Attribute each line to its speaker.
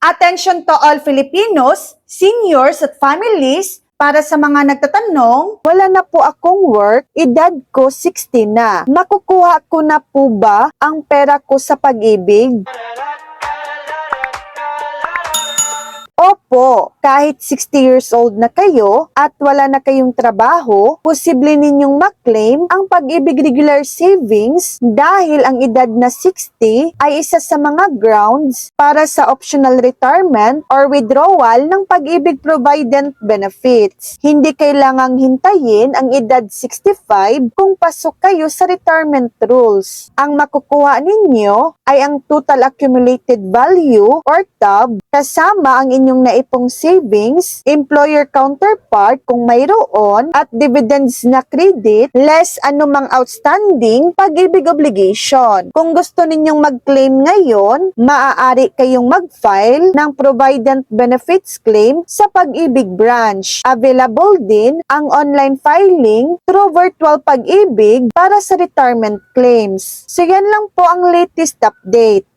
Speaker 1: Attention to all Filipinos, seniors at families, para sa mga nagtatanong, wala na po akong work, edad ko 60 na. Makukuha ko na po ba ang pera ko sa pag-ibig? Opo, kahit 60 years old na kayo at wala na kayong trabaho, posible ninyong maklaim ang pag-ibig regular savings dahil ang edad na 60 ay isa sa mga grounds para sa optional retirement or withdrawal ng pag-ibig provident benefits. Hindi kailangang hintayin ang edad 65 kung pasok kayo sa retirement rules. Ang makukuha ninyo ay ang total accumulated value or TAV kasama ang inyong naipong savings, employer counterpart kung mayroon, at dividends na credit, less anumang outstanding pag-ibig obligation. Kung gusto ninyong mag-claim ngayon, maaari kayong mag-file ng Provident Benefits Claim sa Pag-ibig branch. Available din ang online filing through Virtual Pag-ibig para sa retirement claims. So yan lang po ang latest update.